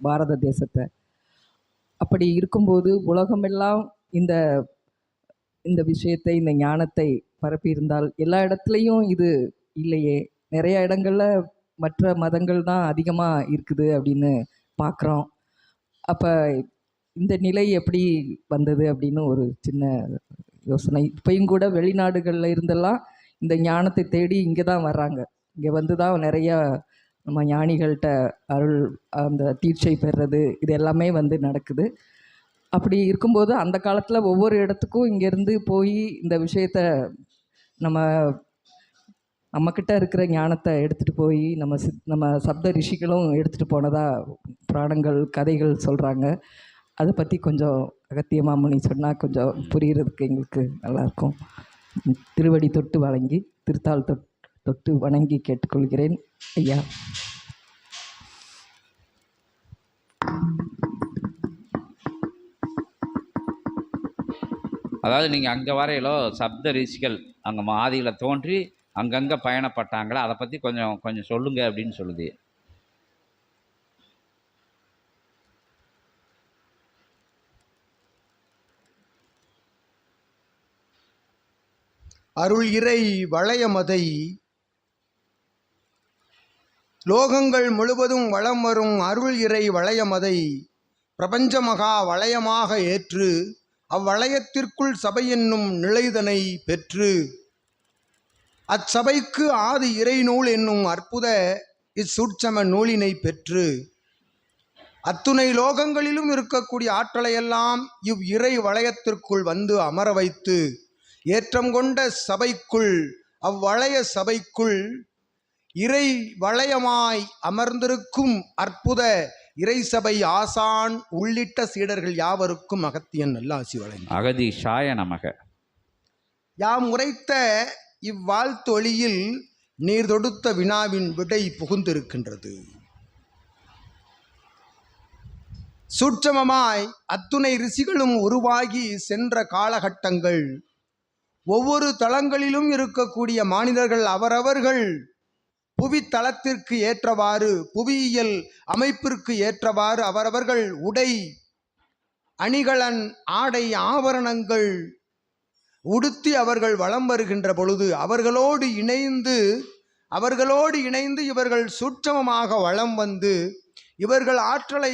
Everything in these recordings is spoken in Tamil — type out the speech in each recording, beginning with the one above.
பாரத தேசத்தை. அப்படி இருக்கும்போது உலகமெல்லாம் இந்த இந்த விஷயத்தை, இந்த ஞானத்தை பரப்பியிருந்தால் எல்லா இடத்துலையும் இது இல்லையே, நிறைய இடங்கள்ல மற்ற மதங்கள் தான் அதிகமாக இருக்குது அப்படின்னு பார்க்குறோம். அப்போ இந்த நிலை எப்படி வந்தது அப்படின்னு ஒரு சின்ன யோசனை. இப்பயும் கூட வெளிநாடுகளில் இருந்தெல்லாம் இந்த ஞானத்தை தேடி இங்கே தான் வர்றாங்க. இங்கே வந்து தான் நிறையா நம்ம ஞானிகள்கிட்ட அருள், அந்த தீட்சை பெறுறது, இது எல்லாமே வந்து நடக்குது. அப்படி இருக்கும்போது அந்த காலத்தில் ஒவ்வொரு இடத்துக்கும் இங்கேருந்து போய் இந்த விஷயத்த நம்மக்கிட்ட இருக்கிற ஞானத்தை எடுத்துகிட்டு போய் நம்ம சப்த ரிஷிகளும் எடுத்துகிட்டு போனதாக புராணங்கள், கதைகள் சொல்கிறாங்க. அதை பற்றி கொஞ்சம் அகத்திய மாமுனி சொன்னால் கொஞ்சம் புரிகிறதுக்கு எங்களுக்கு நல்லாயிருக்கும். திருவடி தொட்டு வணங்கி, திருத்தாள் தொட்டு வணங்கி கேட்டுக்கொள்கிறேன் ஐயா. அதாவது நீங்கள் அங்கே வரையிலோ சப்த ரிஷிகள் அங்கே மாதியில் தோன்றி அங்கங்கே பயணப்பட்டாங்களா, அதை பற்றி கொஞ்சம் சொல்லுங்க அப்படின்னு சொல்லுது. அருள் இறை வளையமதை லோகங்கள் முழுவதும் வளம் வரும் அருள் இறை வளையமதை பிரபஞ்ச மகா வளையமாக ஏற்று அவ்வளையத்திற்குள் சபை என்னும் நிலைதனை பெற்று அச்சபைக்கு ஆதி இறை நூல் என்னும் அற்புத இச்சூட்சம நூலினை பெற்று அத்துணை லோகங்களிலும் இருக்கக்கூடிய ஆற்றலையெல்லாம் இவ் இறை வளையத்திற்குள் வந்து அமர வைத்து ஏற்றம் கொண்ட சபைக்குள், அவ்வளைய சபைக்குள் இறை வளையமாய் அமர்ந்திருக்கும் அற்புத இறை சபை ஆசான் உள்ளிட்ட சீடர்கள் யாவருக்கும் அகத்தியன் நல்லாசி வழங்கி அகதீஷாய நமக. யாம் உரைத்த இவ்வாழ்த்தொழியில் நீர் தொடுத்த வினாவின் விடை புகுந்திருக்கின்றது. சூட்சமமாய் அத்துணை ரிஷிகளும் உருவாகி சென்ற காலகட்டங்கள், ஒவ்வொரு தளங்களிலும் இருக்கக்கூடிய மாநிலர்கள் அவரவர்கள் புவித்தளத்திற்கு ஏற்றவாறு, புவியியல் அமைப்பிற்கு ஏற்றவாறு அவரவர்கள் உடை அணிகலன் ஆடை ஆபரணங்கள் உடுத்தி அவர்கள் வலம் வருகின்ற பொழுது அவர்களோடு இணைந்து இவர்கள் சூட்சமமாக வலம் வந்து இவர்கள் ஆற்றலை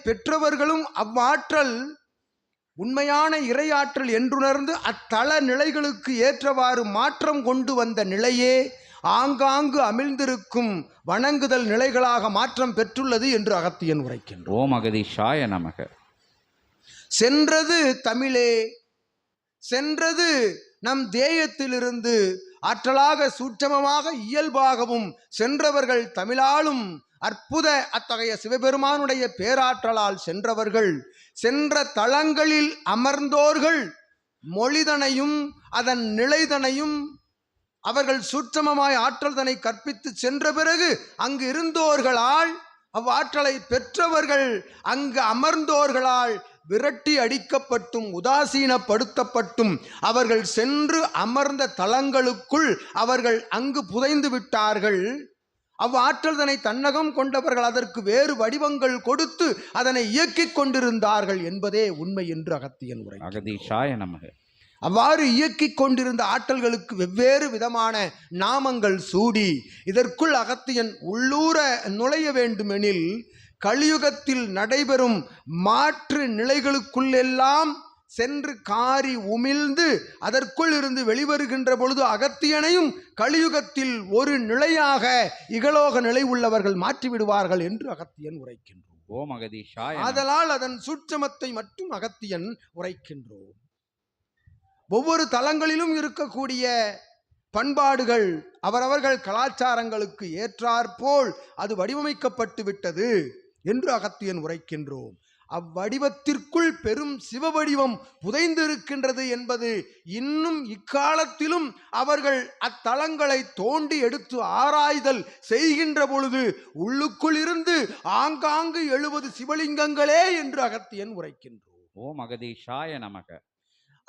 பெற்றவர்களும் அவ்வாற்றல் உண்மையான இறையாற்றல் என்றுணர்ந்து அத்தள நிலைகளுக்கு ஏற்றவாறு மாற்றம் கொண்டு வந்த நிலையே ஆங்காங்கு அமிழ்ந்திருக்கும் வணங்குதல் நிலைகளாக மாற்றம் பெற்றுள்ளது என்று அகத்தியன் உரைக்கின்றார். ஓம் அகதீஷாய நமக. சென்றது தமிழே, சென்றது நம் தேயத்திலிருந்து ஆற்றலாக சூட்சமமாக இயல்பாகவும் சென்றவர்கள் தமிழாலும் அற்புத அத்தகைய சிவபெருமானுடைய பேராற்றலால் சென்றவர்கள், சென்ற தளங்களில் அமர்ந்தோர்கள் மொழிதனையும் அதன் நிலைதனையும் அவர்கள் சூட்சமமாய் ஆற்றல் தனை கற்பித்து சென்ற பிறகு அங்கு இருந்தோர்களால், அவ்வாற்றலை பெற்றவர்கள் அங்கு அமர்ந்தோர்களால் விரட்டி அடிக்கப்பட்டும் உதாசீனப்படுத்தப்பட்டும் அவர்கள் சென்று அமர்ந்த தலங்களுக்குள் அவர்கள் அங்கு புதைந்து விட்டார்கள். அவ்வாற்றல் தன்னை தன்னகம் கொண்டவர்கள் அதற்கு வேறு வடிவங்கள் கொடுத்து அதனை இயக்கிக் கொண்டிருந்தார்கள் என்பதே உண்மை என்று அகத்தியன் உரை. அகதீஷாய நமக. அவ்வாறு இயக்கிக் கொண்டிருந்த ஆற்றல்களுக்கு வெவ்வேறு விதமான நாமங்கள் சூடி இதற்குள் அகத்தியன் உள்ளூர நுழைய வேண்டுமெனில் கலியுகத்தில் நடைபெறும் மாற்று நிலைகளுக்குள்ளெல்லாம் சென்று காரி உமிழ்ந்து அதற்குள் இருந்து வெளிவருகின்ற பொழுது அகத்தியனையும் கலியுகத்தில் ஒரு நிலையாக இகலோக நிலை உள்ளவர்கள் மாற்றிவிடுவார்கள் என்று அகத்தியன் உரைக்கின்றோம். ஓம் அகதீஷாய. ஆதலால் அதன் சூட்சமத்தை மட்டும் அகத்தியன் உரைக்கின்றோம். ஒவ்வொரு தலங்களிலும் இருக்கக்கூடிய பண்பாடுகள் அவரவர்கள் கலாச்சாரங்களுக்கு ஏற்றாற்போல் அது வடிவமைக்கப்பட்டு விட்டது என்று அகத்தியன் உரைக்கின்றோம். அவ்வடிவத்திற்குள் பெரும் சிவவடிவம் புதைந்திருக்கின்றது என்பது இன்னும் இக்காலத்திலும் அவர்கள் அத்தலங்களை தோண்டி எடுத்து ஆராய்தல் செய்கின்ற பொழுது உள்ளுக்குள் இருந்து ஆங்காங்கு 70 சிவலிங்கங்களே என்று அகத்தியன் உரைக்கின்றோம். ஓம் அகதீஷாய நமக.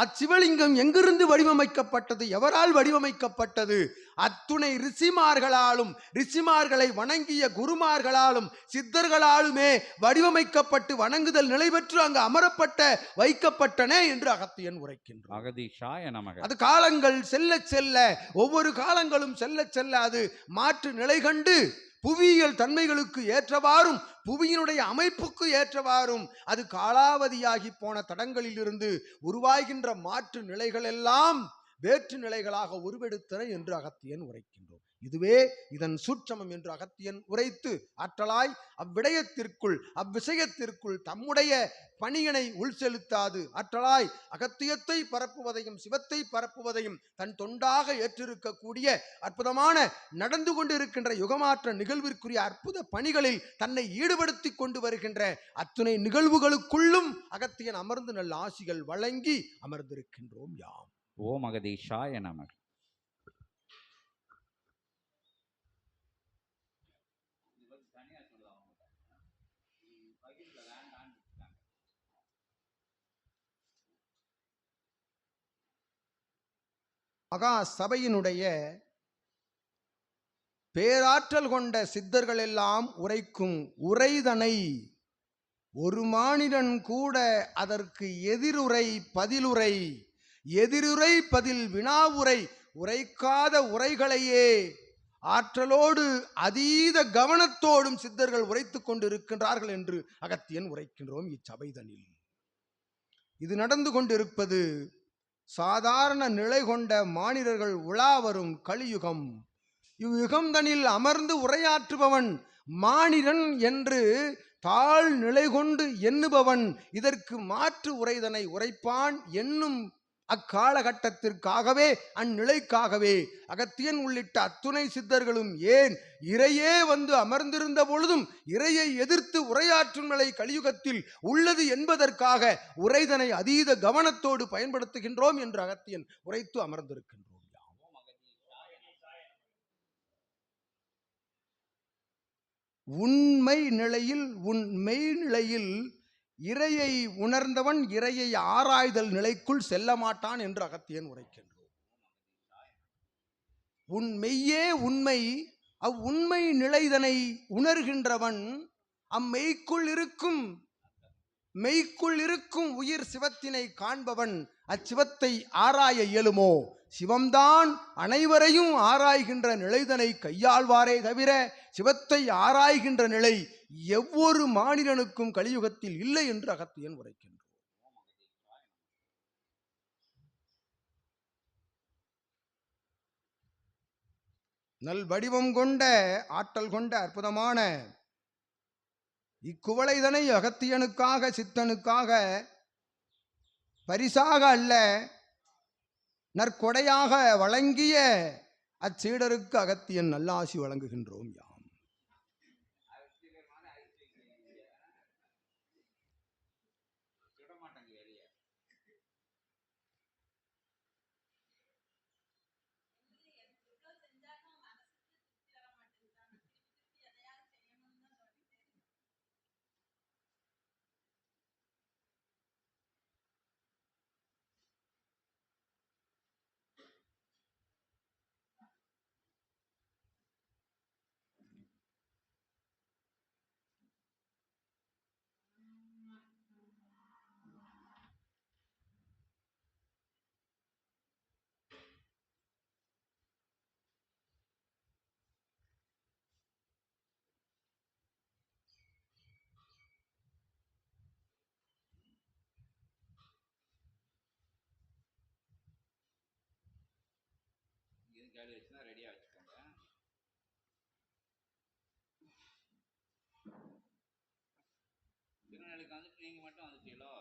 அச்சிவலிங்கம் எங்கிருந்து வடிவமைக்கப்பட்டது, எவரால் வடிவமைக்கப்பட்டது? அத்துணை ரிஷிமார்களாலும், ரிஷிமார்களை வணங்கிய குருமார்களாலும், சித்தர்களாலுமே வடிவமைக்கப்பட்டு வணங்குதல் நிலை பெற்று அங்கு அமரப்பட்ட வைக்கப்பட்டன என்று அகத்தியன் உரைக்கின்றார். அகதீஷாய நமக. அது காலங்கள் செல்ல செல்ல, ஒவ்வொரு காலங்களும் செல்ல செல்ல அது மாற்று நிலை கண்டு புவியியல் தன்மைகளுக்கு ஏற்றவாறும் புவியினுடைய அமைப்புக்கு ஏற்றவாறும் அது காலாவதியாகி போன தடங்களில் இருந்து உருவாகின்ற மாற்று நிலைகள் எல்லாம் வேற்று நிலைகளாக உருவெடுத்தன என்று அகத்தியன் உரைக்கின்றோம். இதுவே இதன் சூட்சமம் என்று அகத்தியன் உரைத்து ஆற்றலாய் அவ்விடயத்திற்குள் அவ்விஷயத்திற்குள் தம்முடைய பணியினை உள் செலுத்தாது ஆற்றலாய் அகத்தியத்தை பரப்புவதையும் சிவத்தை பரப்புவதையும் தன் தொண்டாக ஏற்றிருக்கக்கூடிய அற்புதமான நடந்து கொண்டிருக்கின்ற யுகமாற்ற நிகழ்விற்குரிய அற்புத பணிகளில் தன்னை ஈடுபடுத்தி கொண்டு வருகின்ற அத்துணை நிகழ்வுகளுக்குள்ளும் அகத்தியன் அமர்ந்து நல்ல ஆசிகள் வழங்கி அமர்ந்திருக்கின்றோம் யாம். ஓம் அகதீஷாய நமக. மகா சபையினுடைய பேராற்றல் கொண்ட சித்தர்கள் எல்லாம் உரைக்கும் உரைதனை ஒரு மானிடன் கூட அதற்கு எதிருரை பதிலுரை, எதிருரை பதில் வினாவுரை உரைக்காத உரைகளையே ஆற்றலோடு அதீத கவனத்தோடும் சித்தர்கள் உரைத்துக் கொண்டிருக்கின்றார்கள் என்று அகத்தியன் உரைக்கின்றோம் இச்சபைதனில். இது நடந்து கொண்டிருப்பது சாதாரண நிலை கொண்ட மானிடர்கள் உலா வரும் கலியுகம். இவ்யுகம்தனில் அமர்ந்து உரையாற்றுபவன் மானிடன் என்று தாழ் நிலை கொண்டு எண்ணுபவன் இதற்கு மாற்று உரைதனை உரைப்பான் என்னும் அக்காலகட்டத்திற்காகவே அந்நிலைக்காகவே அகத்தியன் உள்ளிட்ட அத்துணை சித்தர்களும் ஏன் இறையே வந்து அமர்ந்திருந்த பொழுதும் இறையை எதிர்த்து உரையாற்றும் நிலை கலியுகத்தில் உள்ளது என்பதற்காக உரைதனை அதீத கவனத்தோடு பயன்படுத்துகின்றோம் என்று அகத்தியன் உரைத்து அமர்ந்திருக்கின்றோம். உண்மை நிலையில் உன் மெய்நிலையில் இறையை உணர்ந்தவன் இறையை ஆராய்தல் நிலைக்குள் செல்ல மாட்டான் என்று அகத்தியன் உரைக்கின்றோம். உன் மெய்யே உண்மை, அவ்வுண்மை நிலைதனை உணர்கின்றவன் அம்மெய்க்குள் இருக்கும் மெய்க்குள் இருக்கும் உயிர் சிவத்தினை காண்பவன் அச்சிவத்தை ஆராய இயலுமோ? சிவம்தான் அனைவரையும் ஆராய்கின்ற நிலைதனை கையாள்வாரே தவிர சிவத்தை ஆராய்கின்ற நிலை எவ்வொரு மானிடனுக்கும் கலியுகத்தில் இல்லை என்று அகத்தியன் உரைக்கின்றோம். நல் வடிவம் கொண்ட ஆற்றல் கொண்ட அற்புதமான இக்குவளைதனை அகத்தியனுக்காக சித்தனுக்காக பரிசாக அல்ல நற்கொடையாக வழங்கிய அச்சீடருக்கு அகத்தியன் நல்லாசி வழங்குகின்றோம் யாம். ரெடியா வச்சுக்கோங்க. திருநெல்வேலிக்கு வந்துட்டு நீங்க மட்டும் வந்துட்டீங்களோ?